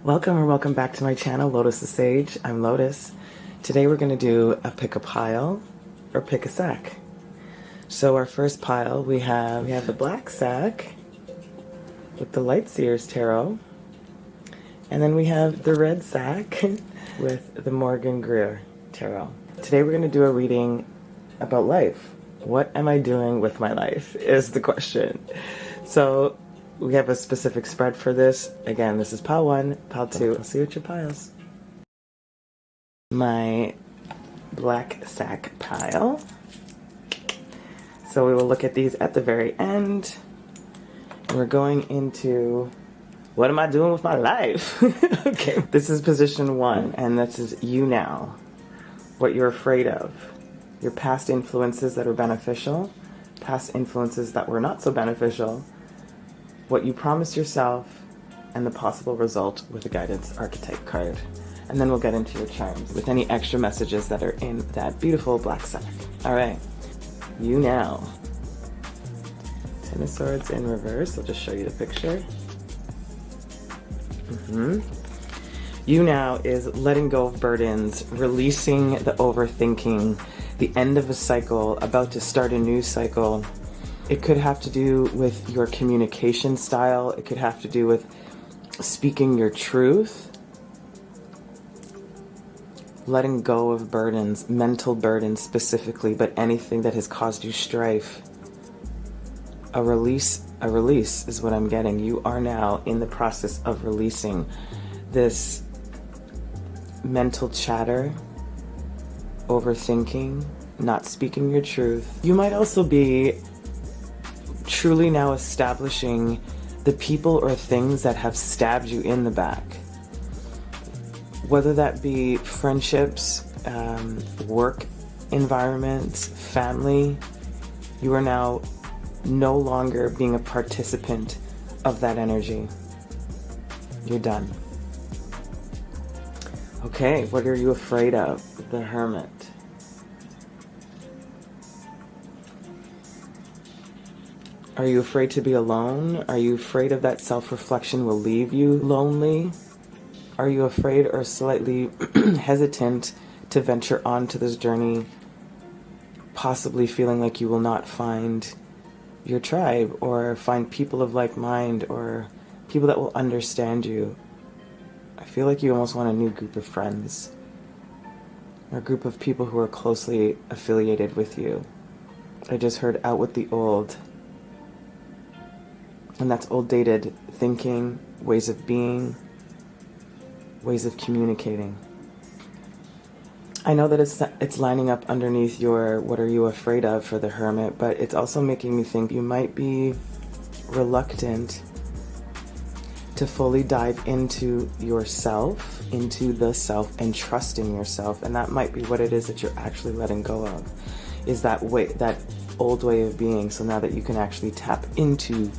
Welcome or welcome back to my channel, Lotus the Sage. I'm Lotus. Today we're going to do a pick a pile or pick a sack. So our first pile we have the black sack with the Light Seers Tarot. And then we have the red sack with the Morgan Greer Tarot. Today we're going to do a reading about life. What am I doing with my life is the question. So we have a specific spread for this. Again, this is pile 1, pile 2. I'll see you at your piles. My black sack pile. So we will look at these at the very end. We're going into what am I doing with my life? Okay, this is position 1, and this is you now. What you're afraid of. Your past influences that are beneficial, past influences that were not so beneficial, what you promised yourself, and the possible result with the guidance archetype card. And then we'll get into your charms with any extra messages that are in that beautiful black sack. All right, you now. Ten of Swords in reverse. I'll just show you the picture. You now is letting go of burdens, releasing the overthinking, the end of a cycle, about to start a new cycle. It could have to do with your communication style. It could have to do with speaking your truth. Letting go of burdens, mental burdens specifically, but anything that has caused you strife. A release is what I'm getting. You are now in the process of releasing this mental chatter, overthinking, not speaking your truth. You might also be truly now establishing the people or things that have stabbed you in the back. Whether that be friendships, work environments, family, you are now no longer being a participant of that energy. You're done. Okay, what are you afraid of? The Hermit. Are you afraid to be alone? Are you afraid of that self-reflection will leave you lonely? Are you afraid or slightly hesitant to venture onto this journey, possibly feeling like you will not find your tribe or find people of like mind or people that will understand you? I feel like you almost want a new group of friends or a group of people who are closely affiliated with you. I just heard out with the old. And that's old dated thinking, ways of being, ways of communicating. I know that it's lining up underneath your what are you afraid of for the Hermit, but it's also making me think you might be reluctant to fully dive into yourself, into the self, and trusting yourself. And that might be what it is that you're actually letting go of, is that old way of being. So now that you can actually tap into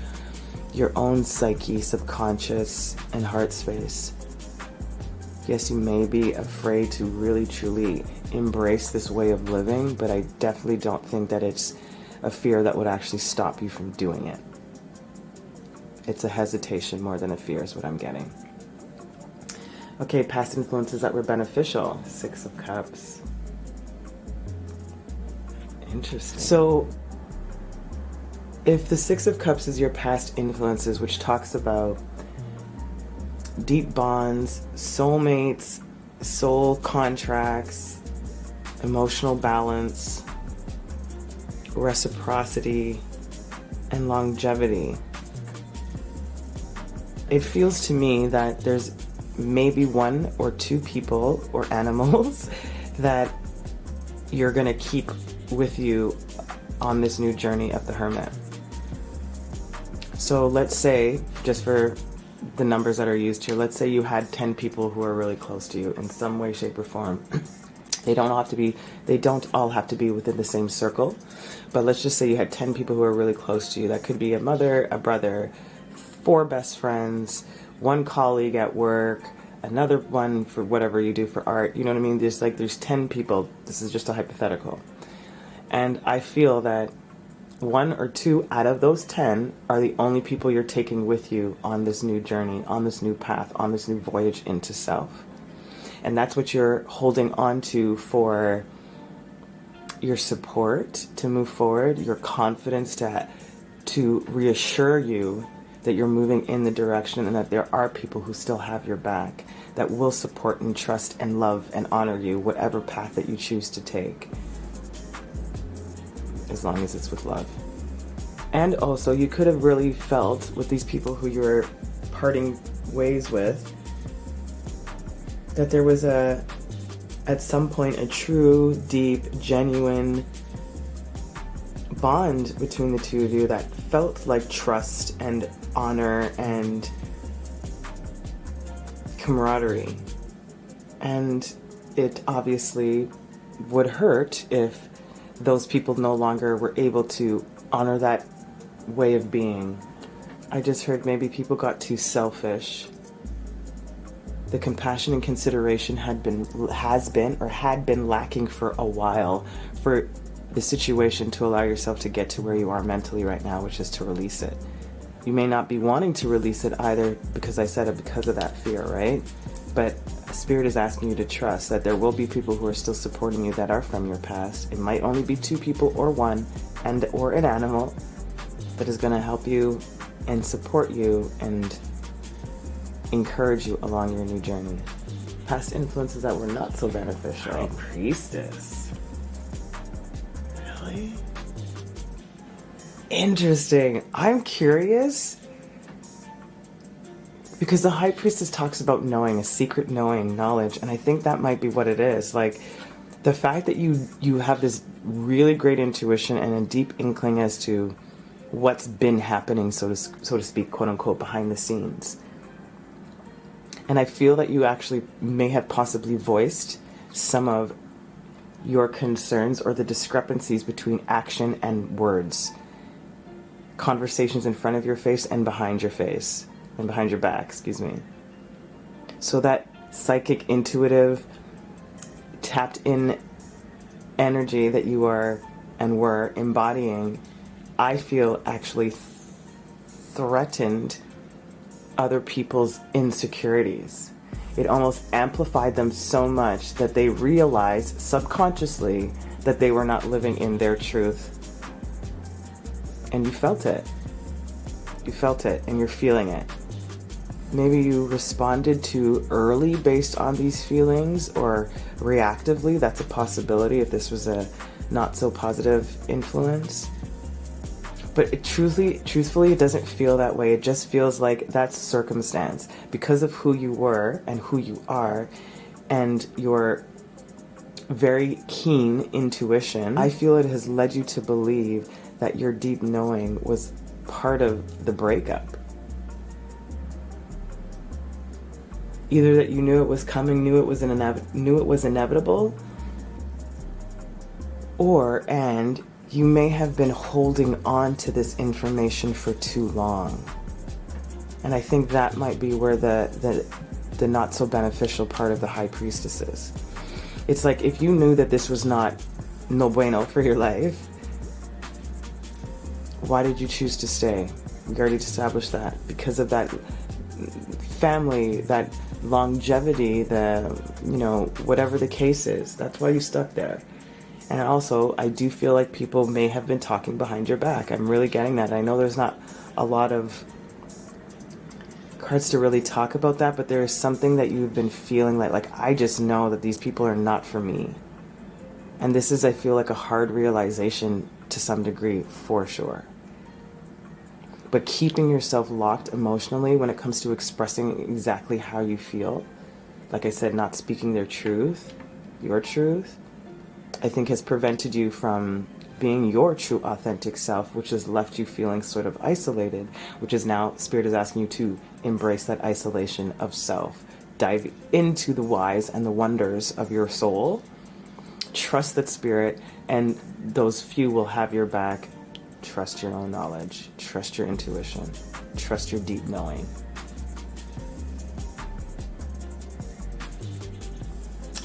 your own psyche, subconscious, and heart space. Yes, you may be afraid to really truly embrace this way of living, but I definitely don't think that it's a fear that would actually stop you from doing it. It's a hesitation more than a fear is what I'm getting. Okay, past influences that were beneficial. 6 of Cups. Interesting. So, if the 6 of Cups is your past influences, which talks about deep bonds, soulmates, soul contracts, emotional balance, reciprocity, and longevity, it feels to me that there's maybe 1 or 2 people or animals that you're going to keep with you on this new journey of the Hermit. So let's say, just for the numbers that are used here, let's say you had 10 people who are really close to you in some way, shape, or form. They don't all have to be within the same circle, but let's just say you had 10 people who are really close to you. That could be a mother, a brother, 4 best friends, 1 colleague at work, another one for whatever you do for art. You know what I mean? There's 10 people. This is just a hypothetical. And I feel that 1 or 2 out of those 10 are the only people you're taking with you on this new journey, on this new path, on this new voyage into self. And that's what you're holding on to for your support to move forward, your confidence to reassure you that you're moving in the direction and that there are people who still have your back, that will support and trust and love and honor you, whatever path that you choose to take, as long as it's with love. And also, you could have really felt with these people who you were parting ways with, that there was at some point, a true, deep, genuine bond between the two of you that felt like trust and honor and camaraderie. And it obviously would hurt if those people no longer were able to honor that way of being. I just heard maybe people got too selfish. The compassion and consideration had been lacking for a while for the situation to allow yourself to get to where you are mentally right now, which is to release it. You may not be wanting to release it either because I said it because of that fear, right? But Spirit is asking you to trust that there will be people who are still supporting you that are from your past. It might only be 2 people or 1 or an animal that is going to help you and support you and encourage you along your new journey. Past influences that were not so beneficial. High Priestess. Really? Interesting. I'm curious because the High Priestess talks about knowing, a secret knowing, knowledge, and I think that might be what it is. Like the fact that you have this really great intuition and a deep inkling as to what's been happening, so to speak, quote unquote, behind the scenes. And I feel that you actually may have possibly voiced some of your concerns or the discrepancies between action and words. Conversations in front of your face and behind your face. And behind your back, excuse me. So that psychic, intuitive, tapped in energy that you are and were embodying, I feel actually threatened other people's insecurities. It almost amplified them so much that they realized subconsciously that they were not living in their truth. And you felt it. You felt it and you're feeling it. Maybe you responded too early based on these feelings or reactively. That's a possibility if this was a not so positive influence. But truthfully, it doesn't feel that way. It just feels like that's circumstance. Because of who you were and who you are and your very keen intuition, I feel it has led you to believe that your deep knowing was part of the breakup. Either that you knew it was coming, knew it was inevitable, and you may have been holding on to this information for too long. And I think that might be where the not so beneficial part of the High Priestess is. It's like if you knew that this was not no bueno for your life, why did you choose to stay? We already established that. Because of that family, that longevity, whatever the case is. That's why you stuck there. And also, I do feel like people may have been talking behind your back. I'm really getting that. I know there's not a lot of cards to really talk about that, but there is something that you've been feeling like I just know that these people are not for me. And this is, I feel like, a hard realization to some degree, for sure. But keeping yourself locked emotionally when it comes to expressing exactly how you feel, like I said, not speaking their truth, your truth, I think has prevented you from being your true authentic self, which has left you feeling sort of isolated, which is now Spirit is asking you to embrace that isolation of self. Dive into the whys and the wonders of your soul. Trust that Spirit and those few will have your back. Trust your own knowledge. Trust your intuition. Trust your deep knowing.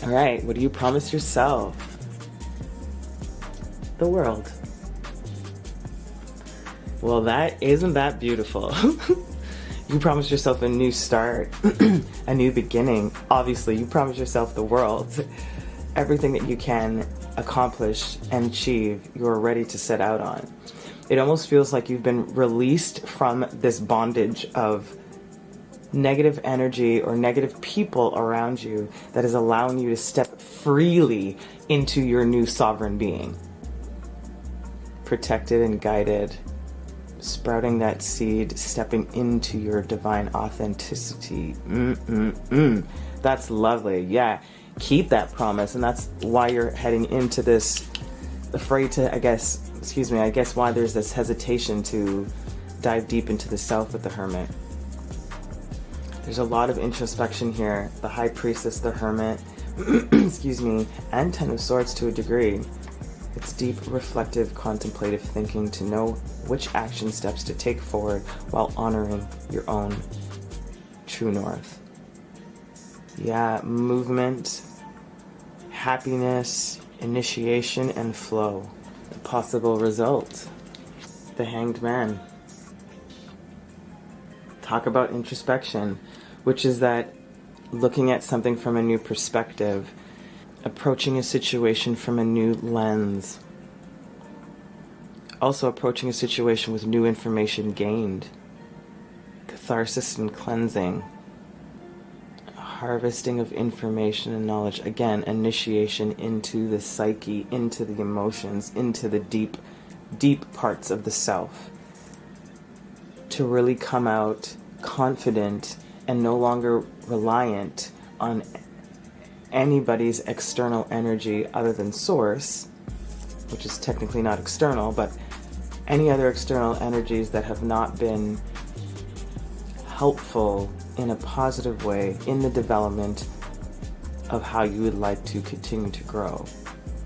All right, what do you promise yourself? The world. Well, isn't that beautiful? You promised yourself a new start, a new beginning. Obviously, you promised yourself the world. Everything that you can accomplish and achieve, you're ready to set out on. It almost feels like you've been released from this bondage of negative energy or negative people around you that is allowing you to step freely into your new sovereign being. Protected and guided, sprouting that seed, stepping into your divine authenticity. That's lovely. Yeah, keep that promise. And that's why you're heading into this afraid to, I guess why there's this hesitation to dive deep into the self with the Hermit. There's a lot of introspection here. The High Priestess, the Hermit, and Ten of Swords to a degree. It's deep, reflective, contemplative thinking to know which action steps to take forward while honoring your own true north. Yeah, movement, happiness, initiation, and flow. The possible result. The Hanged Man. Talk about introspection, which is that looking at something from a new perspective, approaching a situation from a new lens, also approaching a situation with new information gained, catharsis and cleansing, harvesting of information and knowledge, again, initiation into the psyche, into the emotions, into the deep, deep parts of the self, to really come out confident and no longer reliant on anybody's external energy other than source, which is technically not external, but any other external energies that have not been helpful in a positive way in the development of how you would like to continue to grow.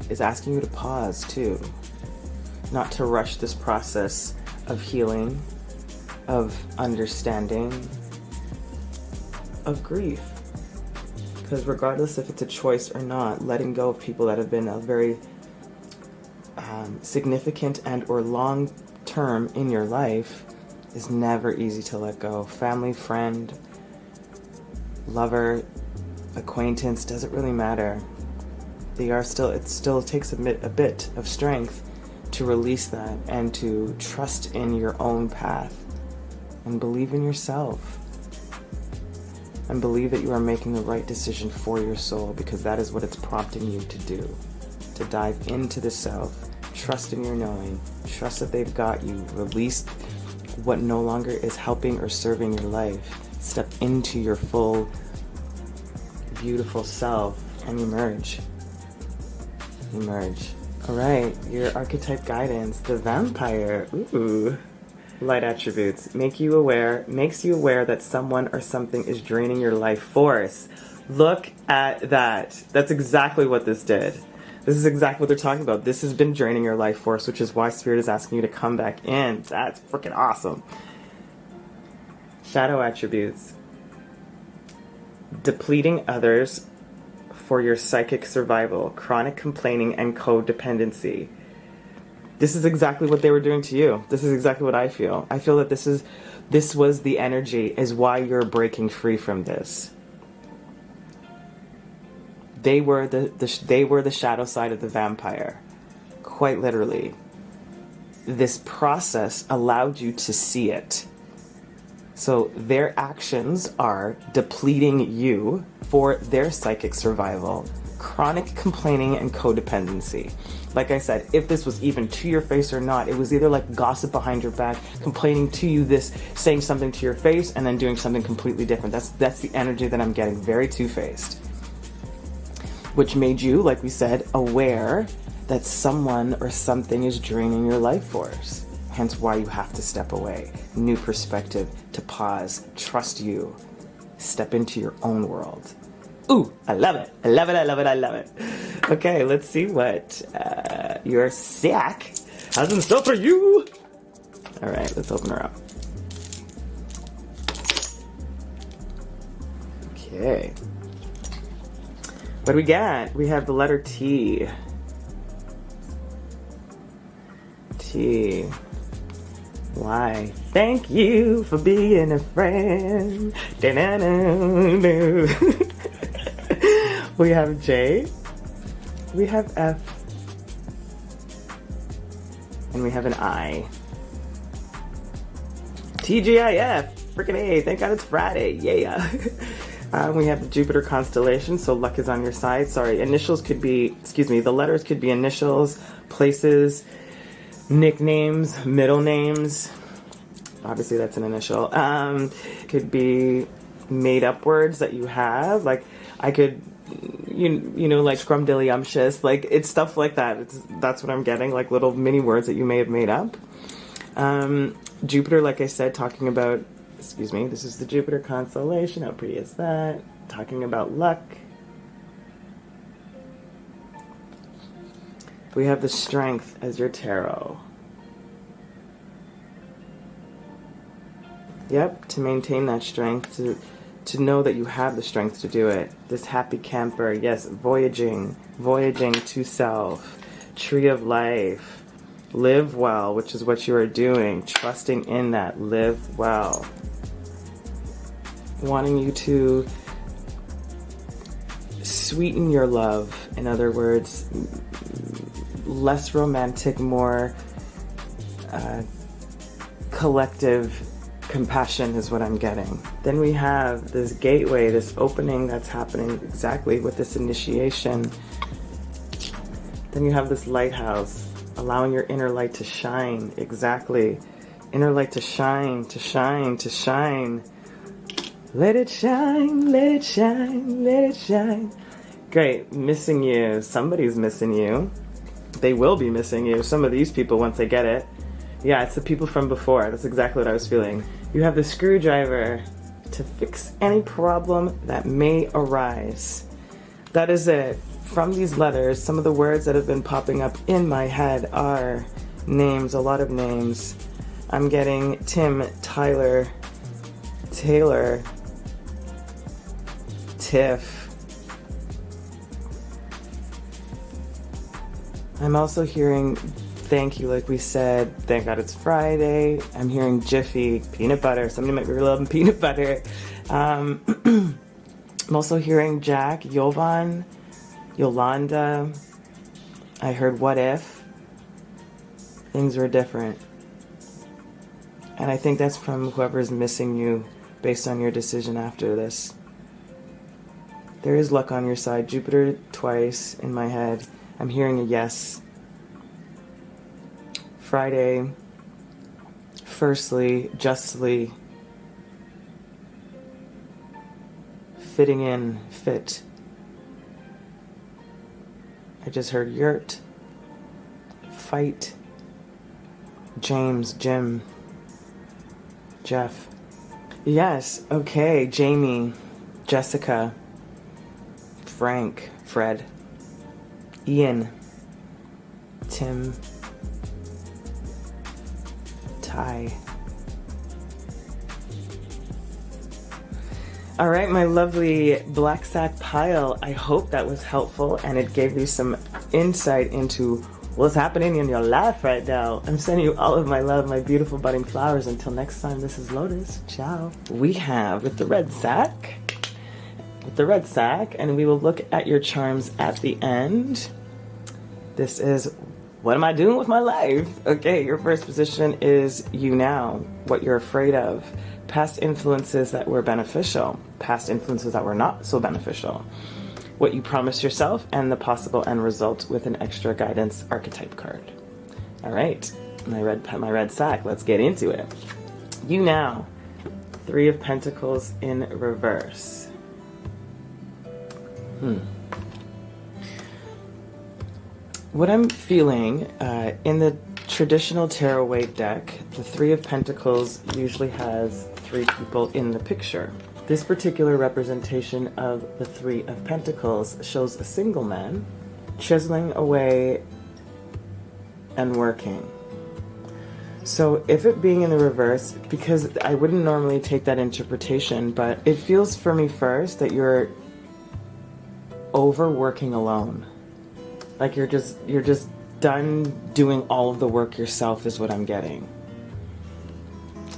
Is asking you to pause too, not to rush this process of healing, of understanding, of grief. Because regardless if it's a choice or not, letting go of people that have been a very significant and or long term in your life is never easy to let go. Family, friend, lover, acquaintance, doesn't really matter. It still takes a bit of strength to release that and to trust in your own path and believe in yourself. And believe that you are making the right decision for your soul, because that is what it's prompting you to do. To dive into the self, trust in your knowing, trust that they've got you, release what no longer is helping or serving your life, step into your full, beautiful self, and emerge. Emerge. Alright, your archetype guidance, the Vampire. Ooh. Light attributes makes you aware that someone or something is draining your life force. Look at that. That's exactly what this did. This is exactly what they're talking about. This has been draining your life force, which is why Spirit is asking you to come back in. That's freaking awesome. Shadow attributes. Depleting others for your psychic survival, chronic complaining, and codependency. This is exactly what they were doing to you. This is exactly what I feel. I feel that this was the energy, is why you're breaking free from this. They were the shadow side of the vampire, quite literally. This process allowed you to see it. So their actions are depleting you for their psychic survival, chronic complaining, and codependency. Like I said, if this was even to your face or not, it was either like gossip behind your back, complaining to you this, saying something to your face, and then doing something completely different. That's the energy that I'm getting, very two-faced. Which made you, like we said, aware that someone or something is draining your life force. Hence why you have to step away. New perspective, to pause, trust you, step into your own world. Ooh, I love it. I love it, I love it, I love it. Okay, let's see what your sack has in store for you. All right, let's open her up. Okay. What do we got? We have the letter T. T. Why? Thank you for being a friend. We have J. We have F. And we have an I. TGIF. Freaking A. Thank God it's Friday. Yeah. We have the Jupiter constellation, so luck is on your side. Sorry, initials could be, the letters could be initials, places, nicknames, middle names. Obviously that's an initial. Could be made up words that you have. Like I could, you know, like scrumdiddlyumptious. Like it's stuff like that. That's what I'm getting. Like little mini words that you may have made up. Jupiter, like I said, talking about, this is the Jupiter constellation. How pretty is that? Talking about luck. We have the Strength as your tarot. Yep, to maintain that strength, to know that you have the strength to do it. This Happy Camper, yes, voyaging to self. Tree of Life. Live well, which is what you are doing. Trusting in that. Live well. Wanting you to sweeten your love. In other words, less romantic, more collective compassion is what I'm getting. Then we have this gateway, this opening that's happening exactly with this initiation. Then you have this lighthouse, allowing your inner light to shine. Exactly. Inner light to shine, to shine, to shine. Let it shine, let it shine, let it shine. Great. Missing you. Somebody's missing you. They will be missing you. Some of these people, once they get it. Yeah, it's the people from before. That's exactly what I was feeling. You have the screwdriver to fix any problem that may arise. That is it. From these letters, some of the words that have been popping up in my head are names, a lot of names. I'm getting Tim, Tyler, Taylor, Tiff. I'm also hearing thank you, like we said. Thank God it's Friday. I'm hearing Jiffy, peanut butter. Somebody might be loving peanut butter. I'm also hearing Jack, Yovan, Yolanda. I heard what if. Things were different. And I think that's from whoever's missing you based on your decision after this. There is luck on your side. Jupiter twice in my head. I'm hearing a yes. Friday. Firstly, justly. Fitting in, fit. I just heard yurt. Fight. James, Jim. Jeff. Yes, okay. Jamie, Jessica, Frank, Fred, Ian, Tim, Ty. All right, my lovely black sack pile. I hope that was helpful and it gave you some insight into what's happening in your life right now. I'm sending you all of my love, my beautiful budding flowers. Until next time, this is Lotus. Ciao. We have with the red sack, and we will look at your charms at the end. This is what am I doing with my life? Okay, your first position is you now, what you're afraid of, past influences that were beneficial, past influences that were not so beneficial, what you promised yourself, and the possible end result with an extra guidance archetype card. All right, my red sack, let's get into it. You now, Three of Pentacles in reverse. What I'm feeling in the traditional tarot weight deck, the Three of Pentacles usually has three people in the picture. This particular representation of the Three of Pentacles shows a single man chiseling away and working. So if it being in the reverse, because I wouldn't normally take that interpretation, but it feels for me first that you're overworking alone. Like you're just done doing all of the work yourself is what I'm getting.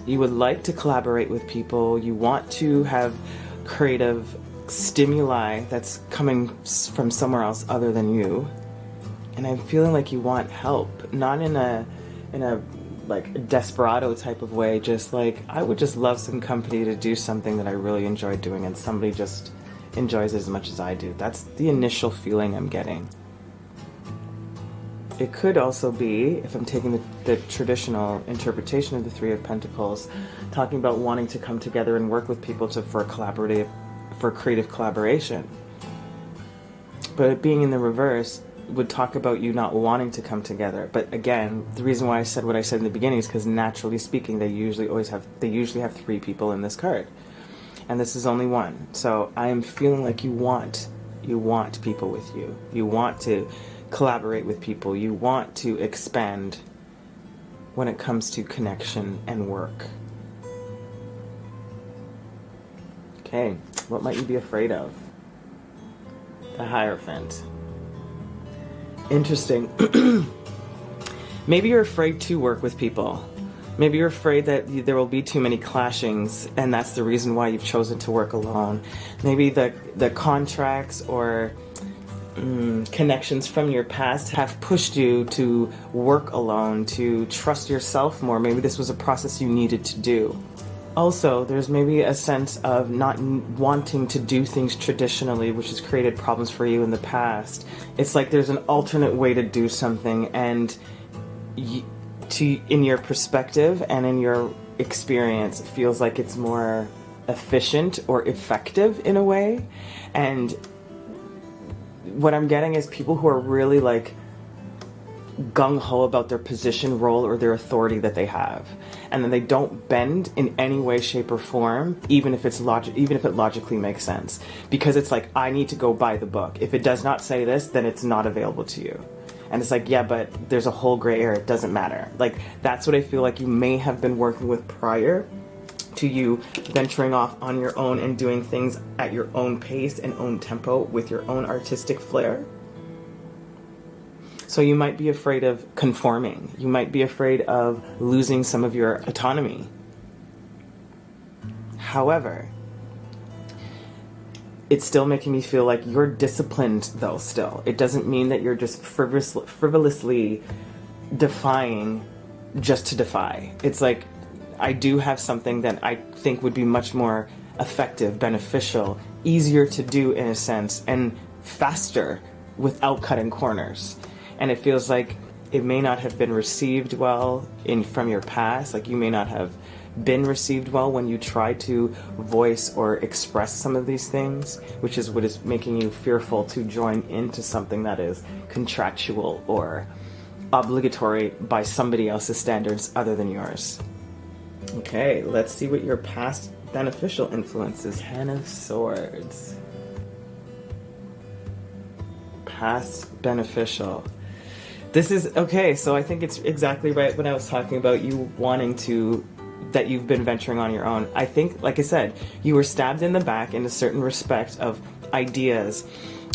You would like to collaborate with people. You want to have creative stimuli that's coming from somewhere else other than you. And I'm feeling like you want help, not in a like desperado type of way, just like, I would just love some company to do something that I really enjoy doing and somebody just enjoys it as much as I do. That's the initial feeling I'm getting. It could also be, if I'm taking the traditional interpretation of the Three of Pentacles, talking about wanting to come together and work with people for creative collaboration. But it being in the reverse would talk about you not wanting to come together. But again, the reason why I said what I said in the beginning is because naturally speaking, they usually have three people in this card. And this is only one. So I am feeling like you want people with you. You want to collaborate with people. You want to expand when it comes to connection and work. Okay, what might you be afraid of? The Hierophant. Interesting. Maybe you're afraid to work with people. Maybe you're afraid that there will be too many clashings, and that's the reason why you've chosen to work alone. Maybe the contracts or connections from your past have pushed you to work alone, to trust yourself more. Maybe this was a process you needed to do. Also, there's maybe a sense of not wanting to do things traditionally, which has created problems for you in the past. It's like there's an alternate way to do something, and in your perspective and in your experience, it feels like it's more efficient or effective in a way. And what I'm getting is people who are really like gung-ho about their position, role, or their authority that they have, and then they don't bend in any way, shape, or form, even if it logically makes sense, because it's like, I need to go by the book. If it does not say this, then it's not available to you. And it's like, yeah, but there's a whole gray area. It doesn't matter. Like, that's what I feel like you may have been working with prior to you venturing off on your own and doing things at your own pace and own tempo with your own artistic flair. So you might be afraid of conforming. You might be afraid of losing some of your autonomy. However, it's still making me feel like you're disciplined, though, still. It doesn't mean that you're just frivolously defying just to defy. It's like, I do have something that I think would be much more effective, beneficial, easier to do in a sense, and faster without cutting corners. And it feels like it may not have been received well from your past. Like, you may not have been received well when you try to voice or express some of these things, which is what is making you fearful to join into something that is contractual or obligatory by somebody else's standards other than yours. Okay, let's see what your past beneficial influence is. Ten of Swords. Past beneficial. This is, okay, so I think it's exactly right when I was talking about you wanting to, that you've been venturing on your own. I think, like I said, you were stabbed in the back in a certain respect of ideas,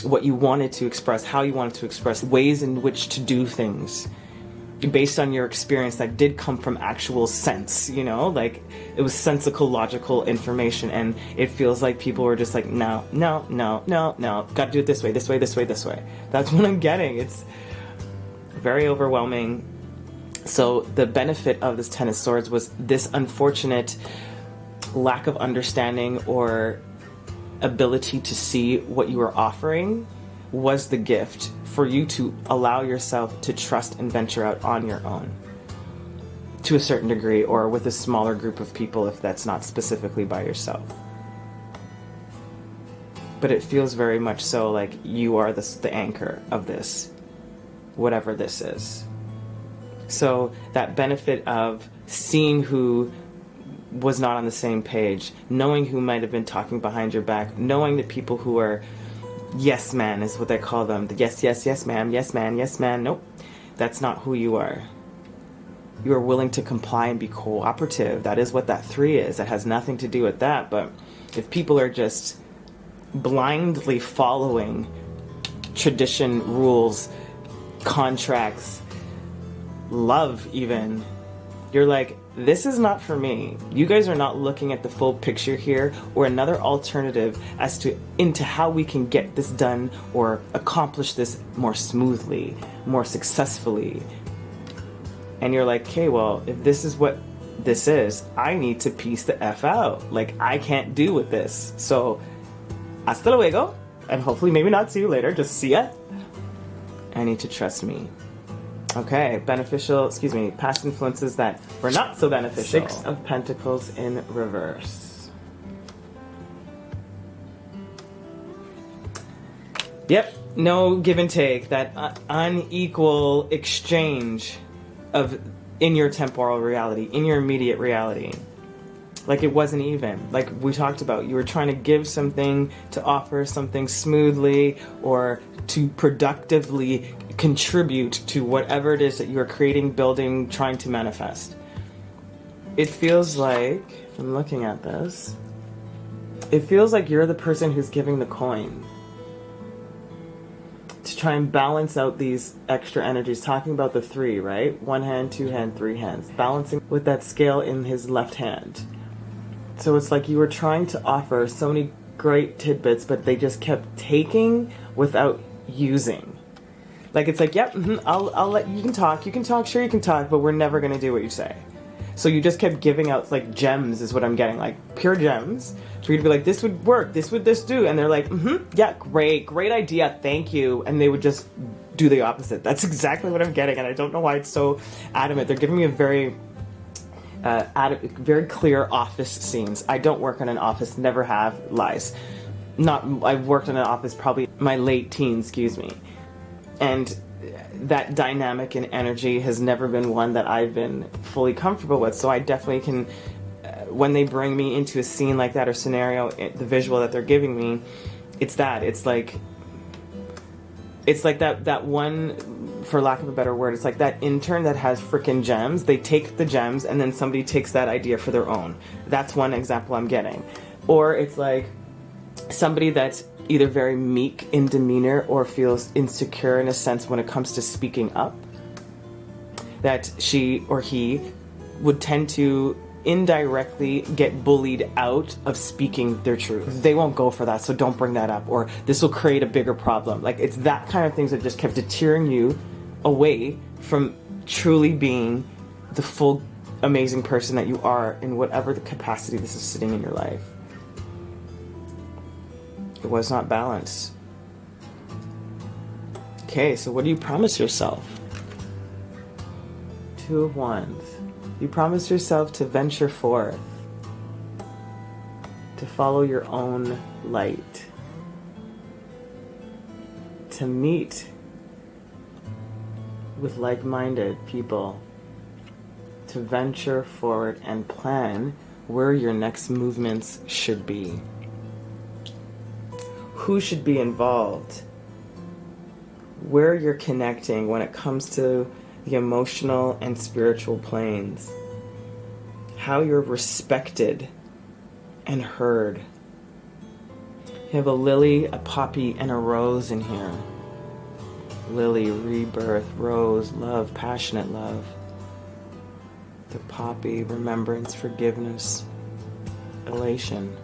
what you wanted to express, how you wanted to express, ways in which to do things based on your experience that did come from actual sense, you know, like it was sensical, logical information, and it feels like people were just like, no, gotta do it this way, this way, this way, this way. That's what I'm getting. It's very overwhelming. So the benefit of this Ten of Swords was this unfortunate lack of understanding or ability to see what you were offering was the gift for you to allow yourself to trust and venture out on your own to a certain degree, or with a smaller group of people if that's not specifically by yourself. But it feels very much so like you are the anchor of this, whatever this is. So that benefit of seeing who was not on the same page, knowing who might have been talking behind your back, knowing the people who are yes man is what they call them. The yes, yes, yes ma'am, yes man, yes man. Nope, that's not who you are. You are willing to comply and be cooperative. That is what that 3 is. That has nothing to do with that. But if people are just blindly following tradition, rules, contracts, love even, You're like, this is not for me. You guys are not looking at the full picture here, or another alternative as to into how we can get this done or accomplish this more smoothly, more successfully. And you're like, okay, well, if this is what this is, I need to piece the F out. Like, I can't do with this. So, hasta luego, and hopefully maybe not see you later, just see ya. I need to trust me. Okay, past influences that were not so beneficial. 6 of Pentacles in reverse. Yep, no give and take, that unequal exchange of in your temporal reality, in your immediate reality. Like it wasn't even. Like we talked about, you were trying to give something, to offer something smoothly, or to productively contribute to whatever it is that you're creating, building, trying to manifest. It feels like, if I'm looking at this, it feels like you're the person who's giving the coin to try and balance out these extra energies. Talking about the 3, right? 1 hand, 2 hand, 3 hands. Balancing with that scale in his left hand. So it's like you were trying to offer so many great tidbits, but they just kept taking without using. Like it's like, yep, I'll let you can talk, sure you can talk, but we're never gonna do what you say. So you just kept giving out like gems is what I'm getting, like pure gems. For you to be like, this would work, this would this do, and they're like, yeah, great idea, thank you, and they would just do the opposite. That's exactly what I'm getting, and I don't know why it's so adamant. They're giving me a very clear office scenes. I don't work in an office, never have, lies. I've worked in an office probably my late teens, and that dynamic and energy has never been one that I've been fully comfortable with. So I definitely can, when they bring me into a scene like that or scenario, the visual that they're giving me, it's like that one, for lack of a better word, it's like that intern that has freaking gems. They take the gems and then somebody takes that idea for their own. That's one example I'm getting. Or it's like somebody that's either very meek in demeanor or feels insecure in a sense when it comes to speaking up, that she or he would tend to indirectly get bullied out of speaking their truth. They won't go for that, so don't bring that up, or this will create a bigger problem. Like it's that kind of things that just kept deterring you away from truly being the full amazing person that you are in whatever the capacity this is sitting in your life. It was not balanced. Okay, so what do you promise yourself? 2 of Wands. You promise yourself to venture forth, to follow your own light, to meet with like-minded people, to venture forward and plan where your next movements should be. Who should be involved, where you're connecting when it comes to the emotional and spiritual planes, how you're respected and heard. You have a lily, a poppy, and a rose in here. Lily, rebirth, rose, love, passionate love. The poppy, remembrance, forgiveness, elation.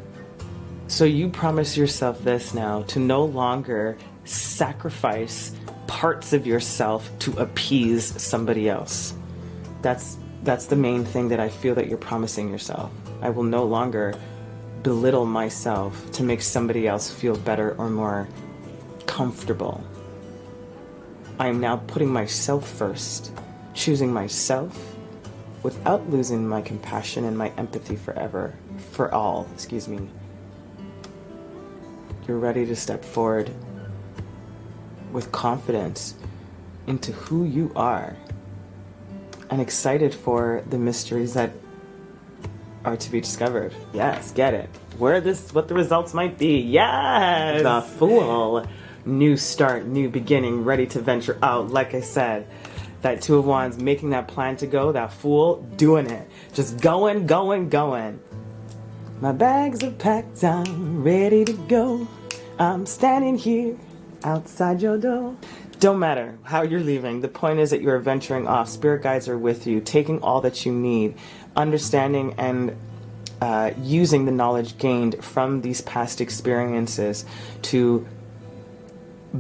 So you promise yourself this now, to no longer sacrifice parts of yourself to appease somebody else. That's the main thing that I feel that you're promising yourself. I will no longer belittle myself to make somebody else feel better or more comfortable. I am now putting myself first, choosing myself without losing my compassion and my empathy for all. You're ready to step forward with confidence into who you are and excited for the mysteries that are to be discovered. Yes, get it. What the results might be. Yes! The Fool. New start, new beginning, ready to venture out. Like I said, that 2 of Wands, making that plan to go, that Fool, doing it. Just going. My bags are packed, I'm ready to go. I'm standing here outside your door. Don't matter how you're leaving. The point is that you're venturing off. Spirit guides are with you, taking all that you need, understanding and using the knowledge gained from these past experiences to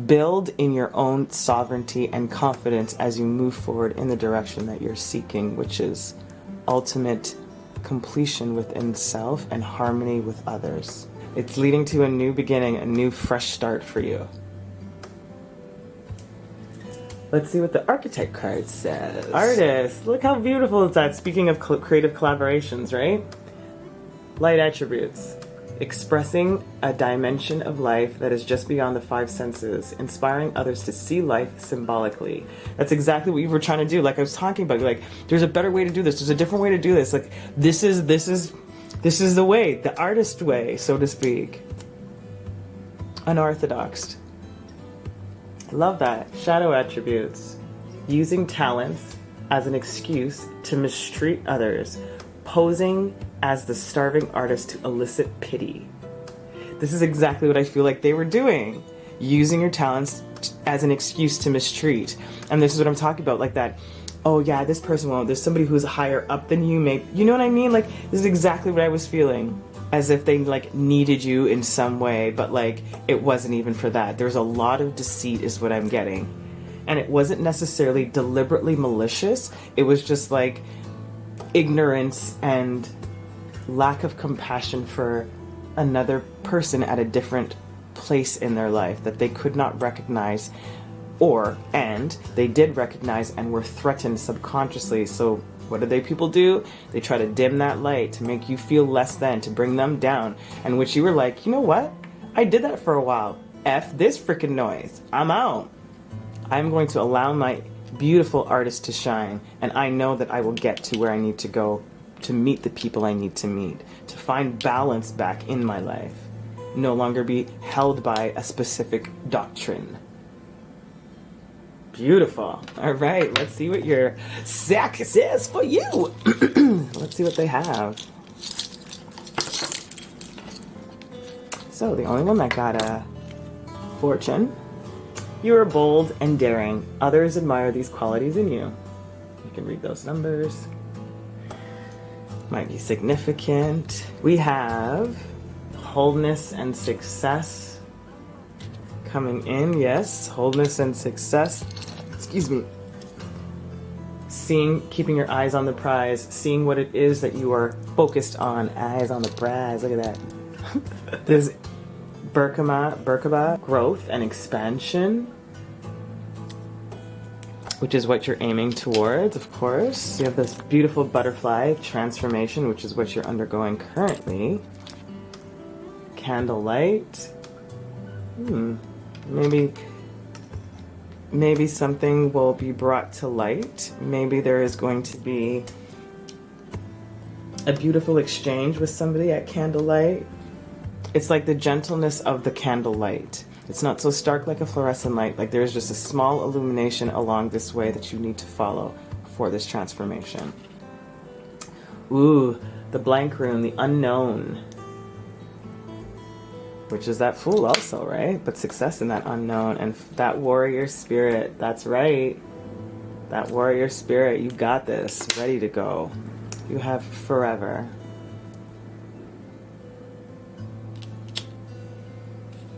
build in your own sovereignty and confidence as you move forward in the direction that you're seeking, which is ultimate completion within self and harmony with others. It's leading to a new beginning, a new fresh start for you. Let's see what the archetype card says. Artist, look how beautiful is that. Speaking of creative collaborations, right? Light attributes. Expressing a dimension of life that is just beyond the five senses, inspiring others to see life symbolically. That's exactly what you were trying to do. Like I was talking about, like, there's a better way to do this. There's a different way to do this. Like, this is the way, the artist way, so to speak. Unorthodox. Love that. Shadow attributes. Using talents as an excuse to mistreat others. Posing as the starving artist to elicit pity. This is exactly what I feel like they were doing. Using your talents as an excuse to mistreat. And this is what I'm talking about. Like that, oh yeah, this person won't. There's somebody who's higher up than you, maybe. You know what I mean? Like, this is exactly what I was feeling. As if they like needed you in some way, but like it wasn't even for that. There's a lot of deceit is what I'm getting. And it wasn't necessarily deliberately malicious. It was just like ignorance and lack of compassion for another person at a different place in their life that they could not recognize, and they did recognize and were threatened subconsciously. So what do people do? They try to dim that light to make you feel less than, to bring them down. And which you were like, you know what? I did that for a while. F this freaking noise. I'm out. I'm going to allow my beautiful artist to shine. And I know that I will get to where I need to go to meet the people I need to meet, to find balance back in my life. No longer be held by a specific doctrine. Beautiful. All right, let's see what your sack says for you. Let's see what they have. So, the only one that got a fortune. You are bold and daring. Others admire these qualities in you. You can read those numbers. Might be significant. We have wholeness and success coming in. Yes, wholeness and success. Excuse me. Keeping your eyes on the prize, seeing what it is that you are focused on. Eyes on the prize. Look at that. There's Berkaba, growth and expansion, which is what you're aiming towards, of course. You have this beautiful butterfly transformation, which is what you're undergoing currently. Candlelight. Maybe something will be brought to light. Maybe there is going to be a beautiful exchange with somebody at candlelight. It's like the gentleness of the candlelight. It's not so stark like a fluorescent light. Like there's just a small illumination along this way that you need to follow for this transformation. Ooh, the blank rune, the unknown. Which is that Fool also, right? But success in that unknown and that warrior spirit. That's right. That warrior spirit. You got this. Ready to go. You have forever.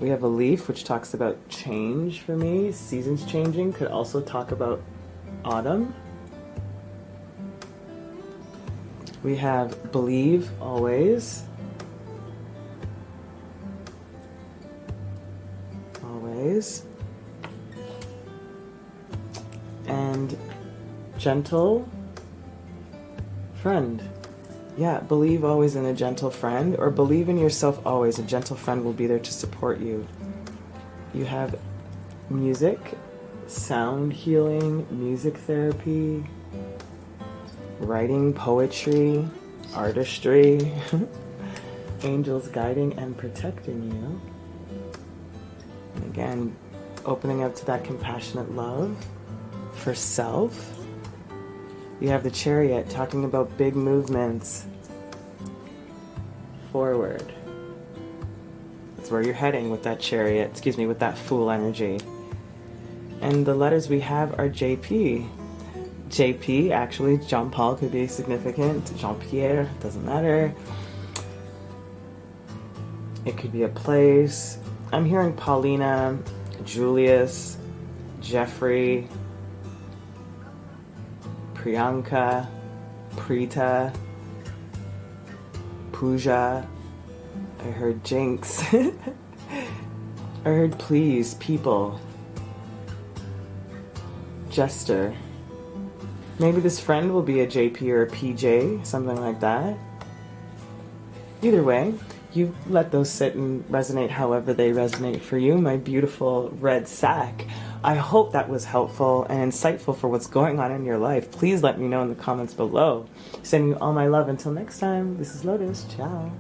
We have a leaf, which talks about change for me. Seasons changing. Could also talk about autumn. We have believe always. And gentle friend. Yeah, believe always in a gentle friend, or believe in yourself always. A gentle friend will be there to support you. You have music, sound healing, music therapy, writing, poetry, artistry, angels guiding and protecting you. And again, opening up to that compassionate love for self. You have the Chariot talking about big movements forward. That's where you're heading with that Chariot, with that Fool energy. And the letters we have are JP. JP, actually, Jean Paul could be significant. Jean Pierre, doesn't matter. It could be a place. I'm hearing Paulina, Julius, Jeffrey, Priyanka, Preeta, Pooja. I heard Jinx. I heard please, people. Jester. Maybe this friend will be a JP or a PJ, something like that. Either way, you let those sit and resonate however they resonate for you, my beautiful red sack. I hope that was helpful and insightful for what's going on in your life. Please let me know in the comments below. Sending you all my love. Until next time, this is Lotus. Ciao.